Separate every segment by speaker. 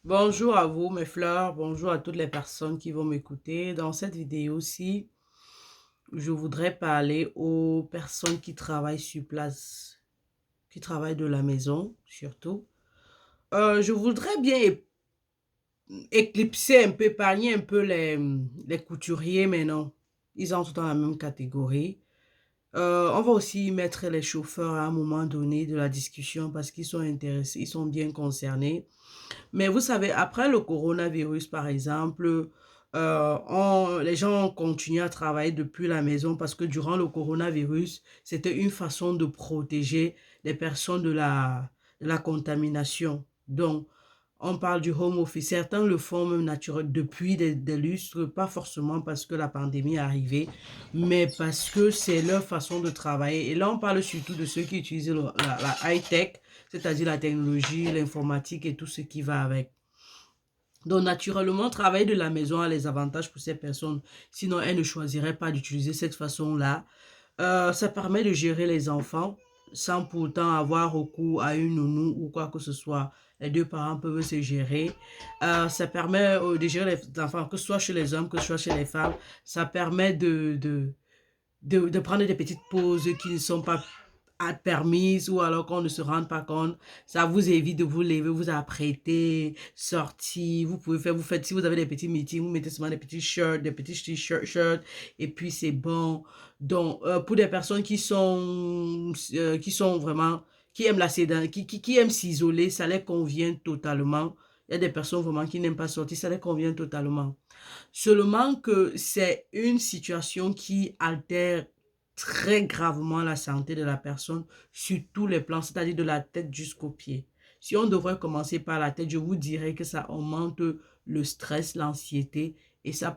Speaker 1: Bonjour à vous, mes fleurs. Bonjour à toutes les personnes qui vont m'écouter. Dans cette vidéo-ci, je voudrais parler aux personnes qui travaillent sur place, qui travaillent de la maison, surtout. Je voudrais bien éclipser un peu, épargner un peu les couturiers, mais non. Ils entrent dans la même catégorie. On va aussi mettre les chauffeurs à un moment donné de la discussion parce qu'ils sont intéressés, ils sont bien concernés. Mais vous savez, après le coronavirus, par exemple, les gens ont continué à travailler depuis la maison parce que durant le coronavirus, c'était une façon de protéger les personnes de la contamination. Donc, on parle du home office. Certains le font même naturel depuis des lustres, pas forcément parce que la pandémie est arrivée, mais parce que c'est leur façon de travailler. Et là, on parle surtout de ceux qui utilisent la high-tech, c'est-à-dire la technologie, l'informatique et tout ce qui va avec. Donc, naturellement, travailler de la maison a les avantages pour ces personnes. Sinon, elles ne choisiraient pas d'utiliser cette façon-là. Ça permet de gérer les enfants sans pourtant avoir recours à une nounou ou quoi que ce soit. Les deux parents peuvent se gérer. Ça permet de gérer les enfants, que ce soit chez les hommes, que ce soit chez les femmes. Ça permet de prendre des petites pauses qui ne sont pas permises ou alors qu'on ne se rende pas compte. Ça vous évite de vous lever, vous apprêter, sortir. Vous pouvez faire, vous faites, si vous avez des petits meetings, vous mettez seulement des petits shirts, des petits t-shirts, et puis c'est bon. Donc, pour des personnes qui sont vraiment, qui aiment la sédan, qui aiment s'isoler, ça les convient totalement. Il y a des personnes vraiment qui n'aiment pas sortir, ça les convient totalement. Seulement que c'est une situation qui altère très gravement la santé de la personne sur tous les plans, c'est-à-dire de la tête jusqu'aux pieds. Si on devrait commencer par la tête, je vous dirais que ça augmente le stress, l'anxiété et ça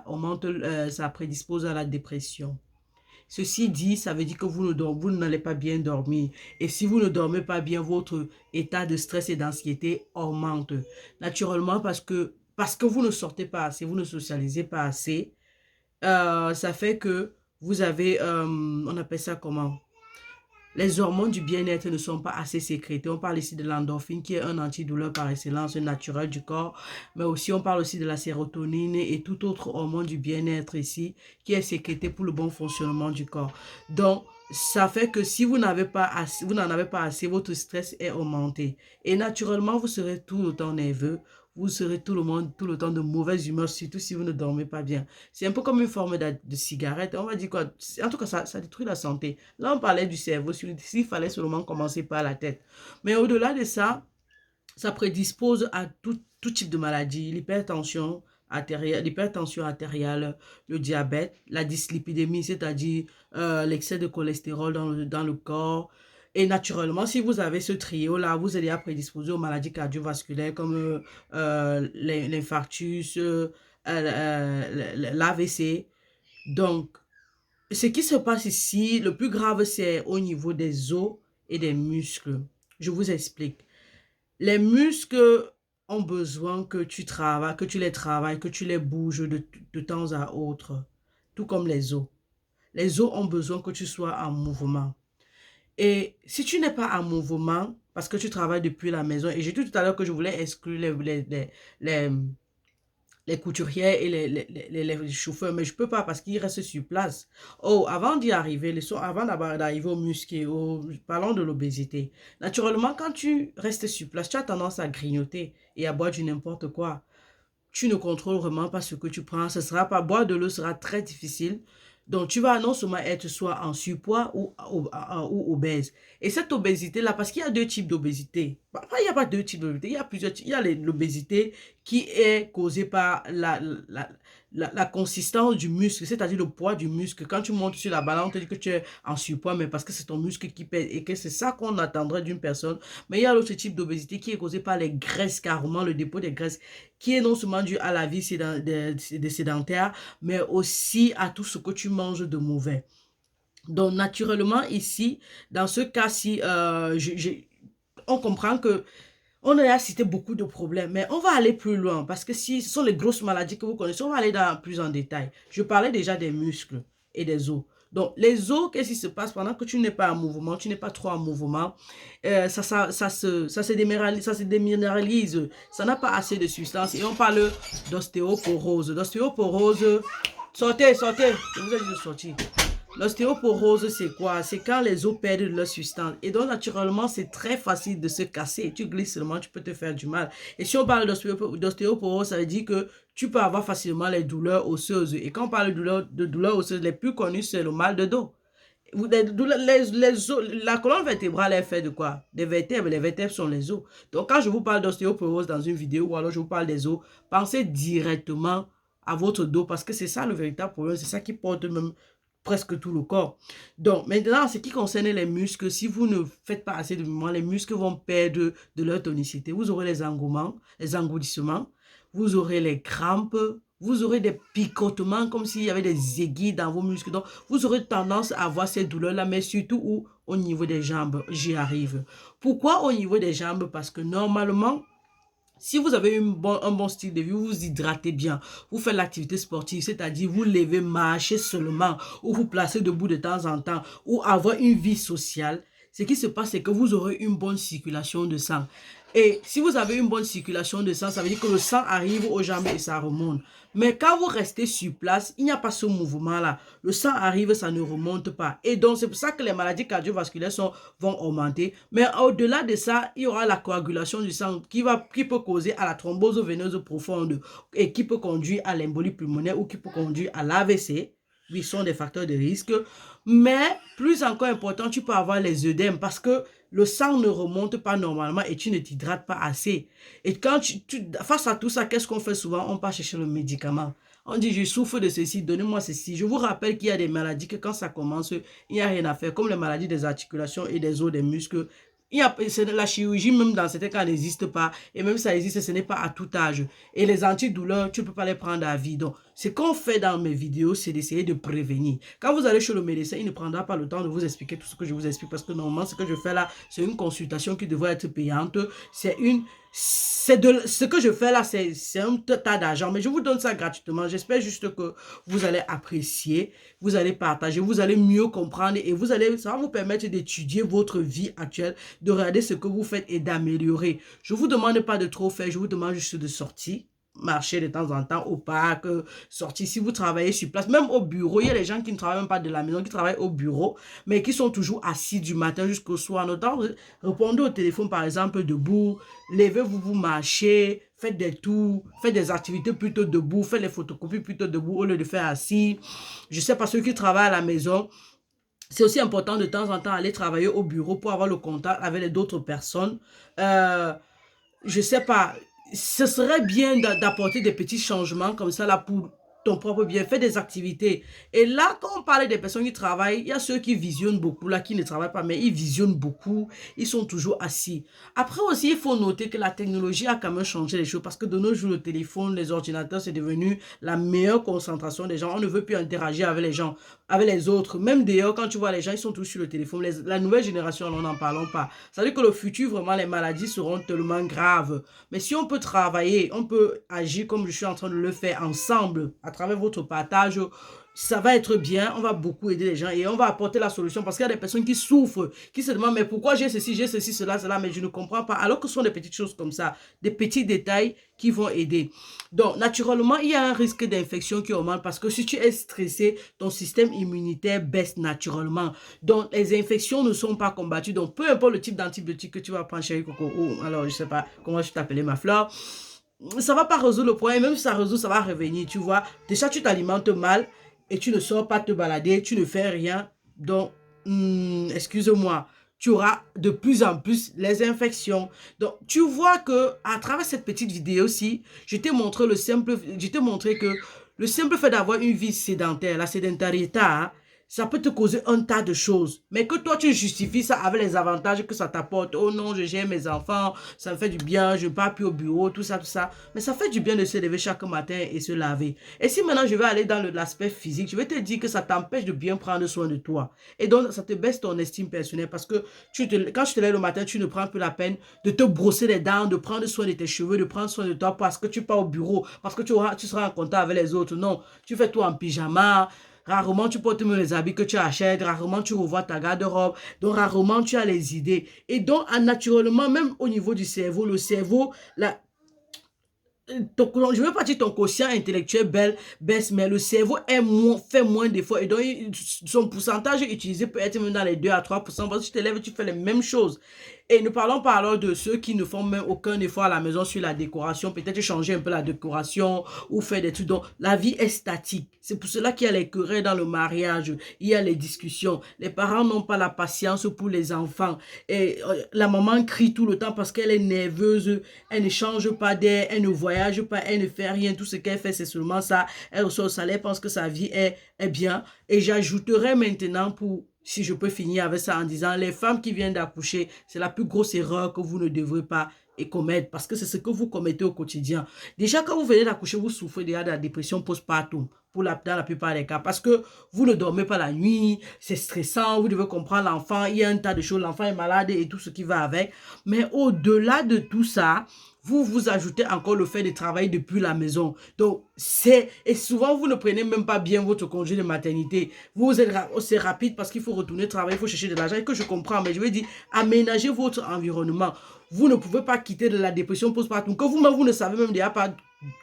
Speaker 1: augmente, ça prédispose à la dépression. Ceci dit, ça veut dire que vous n'allez pas bien dormir. Et si vous ne dormez pas bien, votre état de stress et d'anxiété augmente. Naturellement, parce que vous ne sortez pas assez, vous ne socialisez pas assez, ça fait que vous avez, on appelle ça comment? Les hormones du bien-être ne sont pas assez sécrétées. On parle ici de l'endorphine qui est un antidouleur par excellence naturel du corps, mais aussi on parle aussi de la sérotonine et tout autre hormone du bien-être ici qui est sécrété pour le bon fonctionnement du corps. Donc, ça fait que si vous n'avez pas assez, vous n'en avez pas assez, votre stress est augmenté. Et naturellement, vous serez tout le temps nerveux, vous serez tout le temps de mauvaise humeur, surtout si vous ne dormez pas bien. C'est un peu comme une forme de cigarette. On va dire quoi? En tout cas, ça détruit la santé. Là, on parlait du cerveau, s'il fallait seulement commencer par la tête. Mais au-delà de ça, ça prédispose à tout type de maladie, l'hypertension artérielle, le diabète, la dyslipidémie, c'est-à-dire l'excès de cholestérol dans le corps. Et naturellement, si vous avez ce trio-là, vous allez à prédisposer aux maladies cardiovasculaires comme l'infarctus, l'AVC. Donc, ce qui se passe ici, le plus grave, c'est au niveau des os et des muscles. Je vous explique. Les muscles ont besoin que tu travailles, que tu les travailles, que tu les bouges de temps à autre, tout comme les os. Les os ont besoin que tu sois en mouvement. Et si tu n'es pas en mouvement, parce que tu travailles depuis la maison, et j'ai dit tout à l'heure que je voulais exclure les, les couturières et les chauffeurs, mais je ne peux pas parce qu'ils restent sur place. Oh, avant d'y arriver, avant d'arriver au muscle, parlons de l'obésité. Naturellement, quand tu restes sur place, tu as tendance à grignoter et à boire du n'importe quoi. Tu ne contrôles vraiment pas ce que tu prends. Ce sera pas, boire de l'eau sera très difficile. Donc, tu vas non seulement être soit en surpoids ou obèse. Et cette obésité-là, parce qu'il y a deux types d'obésité. Enfin, il n'y a pas deux types d'obésité, il y a plusieurs types. Il y a l'obésité qui est causée par la consistance du muscle, c'est-à-dire le poids du muscle. Quand tu montes sur la balance, on te dit que tu es en surpoids, mais parce que c'est ton muscle qui pèse et que c'est ça qu'on attendrait d'une personne. Mais il y a l'autre type d'obésité qui est causée par les graisses, carrément, le dépôt des graisses, qui est non seulement dû à la vie des sédentaires, mais aussi à tout ce que tu manges de mauvais. Donc, naturellement, ici, dans ce cas-ci, on comprend que on a cité beaucoup de problèmes, mais on va aller plus loin parce que si ce sont les grosses maladies que vous connaissez, on va aller plus en détail. Je parlais déjà des muscles et des os. Donc, les os, qu'est-ce qui se passe pendant que tu n'es pas en mouvement, tu n'es pas trop en mouvement, ça se déminéralise, ça n'a pas assez de substance. Et on parle d'ostéoporose. L'ostéoporose, sortez, sortez, je vous ai dit de sortir. L'ostéoporose, c'est quoi? C'est quand les os perdent leur substance. Et donc, naturellement, c'est très facile de se casser. Tu glisses seulement, tu peux te faire du mal. Et si on parle d'ostéoporose, ça veut dire que tu peux avoir facilement les douleurs osseuses. Et quand on parle de douleurs osseuses, les plus connues, c'est le mal de dos. La colonne vertébrale est faite de quoi? Des vertèbres. Les vertèbres sont les os. Donc, quand je vous parle d'ostéoporose dans une vidéo ou alors je vous parle des os, pensez directement à votre dos parce que c'est ça le véritable problème. C'est ça qui porte même presque tout le corps. Donc, maintenant, en ce qui concerne les muscles, si vous ne faites pas assez de mouvement, les muscles vont perdre de leur tonicité. Vous aurez les engouements, les engourdissements, vous aurez les crampes, vous aurez des picotements comme s'il y avait des aiguilles dans vos muscles. Donc, vous aurez tendance à avoir ces douleurs-là, mais surtout au niveau des jambes. J'y arrive. Pourquoi au niveau des jambes? Parce que normalement, si vous avez un bon style de vie, vous vous hydratez bien, vous faites l'activité sportive, c'est-à-dire vous levez, marchez seulement, ou vous placez debout de temps en temps, ou avoir une vie sociale, ce qui se passe, c'est que vous aurez une bonne circulation de sang. Et si vous avez une bonne circulation de sang, ça veut dire que le sang arrive aux jambes et ça remonte. Mais quand vous restez sur place, il n'y a pas ce mouvement-là. Le sang arrive, ça ne remonte pas. Et donc, c'est pour ça que les maladies cardiovasculaires vont augmenter. Mais au-delà de ça, il y aura la coagulation du sang qui peut causer à la thrombose veineuse profonde et qui peut conduire à l'embolie pulmonaire ou qui peut conduire à l'AVC. Oui, ce sont des facteurs de risque. Mais plus encore important, tu peux avoir les œdèmes parce que le sang ne remonte pas normalement et tu ne t'hydrates pas assez. Et quand face à tout ça, qu'est-ce qu'on fait souvent? On part chercher le médicament. On dit, je souffre de ceci, donnez-moi ceci. Je vous rappelle qu'il y a des maladies que quand ça commence, il n'y a rien à faire, comme les maladies des articulations et des os, des muscles. La chirurgie, même dans certains cas, n'existe pas. Et même ça existe, ce n'est pas à tout âge. Et les antidouleurs, tu ne peux pas les prendre à vie. Donc, ce qu'on fait dans mes vidéos, c'est d'essayer de prévenir. Quand vous allez chez le médecin, il ne prendra pas le temps de vous expliquer tout ce que je vous explique. Parce que normalement, ce que je fais là, c'est une consultation qui devrait être payante. Ce que je fais là, c'est un tas d'argent. Mais je vous donne ça gratuitement. J'espère juste que vous allez apprécier, vous allez partager, vous allez mieux comprendre. Et ça va vous permettre d'étudier votre vie actuelle, de regarder ce que vous faites et d'améliorer. Je ne vous demande pas de trop faire, je vous demande juste de sortir, marcher de temps en temps au parc, sortir si vous travaillez sur place, même au bureau. Il y a des gens qui ne travaillent même pas de la maison, qui travaillent au bureau, mais qui sont toujours assis du matin jusqu'au soir. Notamment, répondez au téléphone, par exemple, debout, levez-vous, vous marchez, faites des tours, faites des activités plutôt debout, faites les photocopies plutôt debout au lieu de faire assis. Je sais pas, ceux qui travaillent à la maison, c'est aussi important de temps en temps aller travailler au bureau pour avoir le contact avec d'autres personnes. Je sais pas, ce serait bien d'apporter des petits changements comme ça là pour ton propre bien, faire des activités. Et là, quand on parle des personnes qui travaillent, il y a ceux qui visionnent beaucoup, là, qui ne travaillent pas, mais ils visionnent beaucoup, ils sont toujours assis. Après aussi, il faut noter que la technologie a quand même changé les choses parce que de nos jours, le téléphone, les ordinateurs, c'est devenu la meilleure concentration des gens. On ne veut plus interagir avec les gens, avec les autres. Même d'ailleurs, quand tu vois les gens, ils sont tous sur le téléphone. La nouvelle génération, on n'en parlons pas. Ça veut dire que le futur, vraiment, les maladies seront tellement graves. Mais si on peut travailler, on peut agir comme je suis en train de le faire ensemble, à travers votre partage, ça va être bien, on va beaucoup aider les gens et on va apporter la solution parce qu'il y a des personnes qui souffrent, qui se demandent mais pourquoi j'ai ceci, cela, mais je ne comprends pas. Alors que ce sont des petites choses comme ça, des petits détails qui vont aider. Donc, naturellement, il y a un risque d'infection qui augmente parce que si tu es stressé, ton système immunitaire baisse naturellement. Donc, les infections ne sont pas combattues. Donc, peu importe le type d'antibiotique que tu vas prendre, chérie Coco, ou alors, je sais pas comment je t'appelais ma fleur, ça va pas résoudre le problème. Même si ça résout, ça va revenir, tu vois. Déjà, tu t'alimentes mal et tu ne sors pas te balader, tu ne fais rien. Donc, excuse-moi, tu auras de plus en plus les infections. Donc, tu vois que à travers cette petite vidéo-ci, je t'ai montré que le simple fait d'avoir une vie sédentaire, la sédentarité, hein, ça peut te causer un tas de choses. Mais que toi, tu justifies ça avec les avantages que ça t'apporte. Oh non, je gère mes enfants, ça me fait du bien, je ne pars plus au bureau, tout ça, tout ça. Mais ça fait du bien de se lever chaque matin et se laver. Et si maintenant je vais aller dans l'aspect physique, je vais te dire que ça t'empêche de bien prendre soin de toi. Et donc, ça te baisse ton estime personnelle parce que quand tu te lèves le matin, tu ne prends plus la peine de te brosser les dents, de prendre soin de tes cheveux, de prendre soin de toi parce que tu pars au bureau, parce que tu seras en contact avec les autres. Non, tu fais tout en pyjama. Rarement, tu portes même les habits que tu achètes. Rarement, tu revois ta garde-robe. Donc, rarement, tu as les idées. Et donc, naturellement, même au niveau du cerveau, le cerveau, je ne veux pas dire ton quotient intellectuel baisse, mais le cerveau fait moins d'efforts. Et donc, son pourcentage utilisé peut être même dans les 2 à 3%. Parce que tu te lèves et tu fais les mêmes choses. Et ne parlons pas alors de ceux qui ne font même aucun effort à la maison sur la décoration. Peut-être changer un peu la décoration ou faire des trucs. Donc, la vie est statique. C'est pour cela qu'il y a les querelles dans le mariage. Il y a les discussions. Les parents n'ont pas la patience pour les enfants. Et la maman crie tout le temps parce qu'elle est nerveuse. Elle ne change pas d'air. Elle ne voyage pas. Elle ne fait rien. Tout ce qu'elle fait, c'est seulement ça. Elle reçoit au salaire, pense que sa vie est bien. Et j'ajouterai maintenant si je peux finir avec ça en disant, les femmes qui viennent d'accoucher, c'est la plus grosse erreur que vous ne devrez pas commettre parce que c'est ce que vous commettez au quotidien. Déjà, quand vous venez d'accoucher, vous souffrez déjà de la dépression postpartum dans la plupart des cas parce que vous ne dormez pas la nuit, c'est stressant, vous devez comprendre l'enfant, il y a un tas de choses, l'enfant est malade et tout ce qui va avec. Mais au-delà de tout ça, vous ajoutez encore le fait de travailler depuis la maison. Donc, et souvent, vous ne prenez même pas bien votre congé de maternité. Vous êtes c'est rapide parce qu'il faut retourner travailler, il faut chercher de l'argent et que je comprends. Mais je veux dire, aménagez votre environnement. Vous ne pouvez pas quitter de la dépression postpartum que vous-même, vous ne savez même déjà pas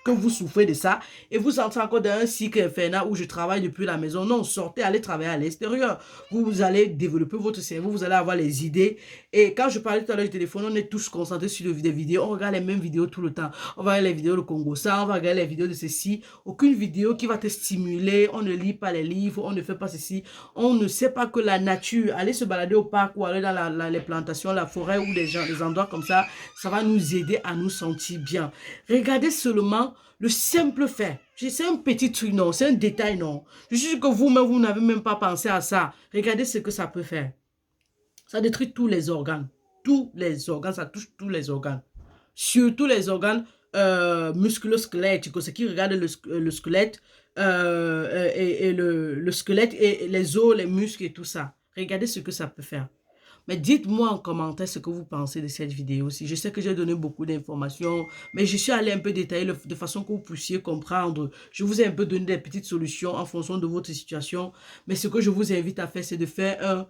Speaker 1: que vous souffrez de ça et vous entrez encore dans un cycle infernal où je travaille depuis la maison. Non, sortez, allez travailler à l'extérieur. Vous allez développer votre cerveau, vous allez avoir les idées. Et quand je parlais tout à l'heure du téléphone, on est tous concentrés sur des vidéos. On regarde les mêmes vidéos tout le temps. On va regarder les vidéos de Congo, ça, on va regarder les vidéos de ceci. Aucune vidéo qui va te stimuler. On ne lit pas les livres, on ne fait pas ceci. On ne sait pas que la nature, aller se balader au parc ou aller dans les plantations, la forêt ou des endroits comme ça va nous aider à nous sentir bien. Regardez seulement le simple fait. C'est un petit truc, non, c'est un détail, non. Je suis sûr que vous-même, vous n'avez même pas pensé à ça. Regardez ce que ça peut faire. Ça détruit tous les organes. Tous les organes, ça touche tous les organes. Surtout les organes musculo-squelettiques, ce qui regarde le squelette et le squelette et les os, les muscles et tout ça. Regardez ce que ça peut faire. Mais dites-moi en commentaire ce que vous pensez de cette vidéo aussi. Je sais que j'ai donné beaucoup d'informations, mais je suis allé un peu détailler de façon que vous puissiez comprendre. Je vous ai un peu donné des petites solutions en fonction de votre situation. Mais ce que je vous invite à faire, c'est de faire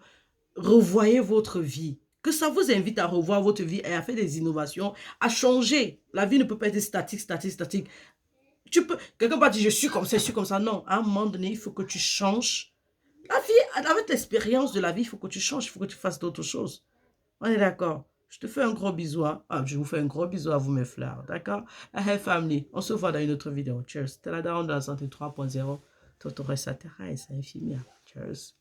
Speaker 1: revoyez votre vie. Que ça vous invite à revoir votre vie et à faire des innovations, à changer. La vie ne peut pas être statique, statique, statique. Quelqu'un peut dire, je suis comme ça, je suis comme ça. Non, à un moment donné, il faut que tu changes. La vie, avec l'expérience de la vie, il faut que tu changes, il faut que tu fasses d'autres choses. On est d'accord? Je te fais un gros bisou. Hein? Ah, je vous fais un gros bisou à vous, mes fleurs. D'accord? Hey, family. On se voit dans une autre vidéo. Cheers. C'était la Daronne de la santé 3.0. Toto Ressa Terra et Saint-Infimia. Cheers.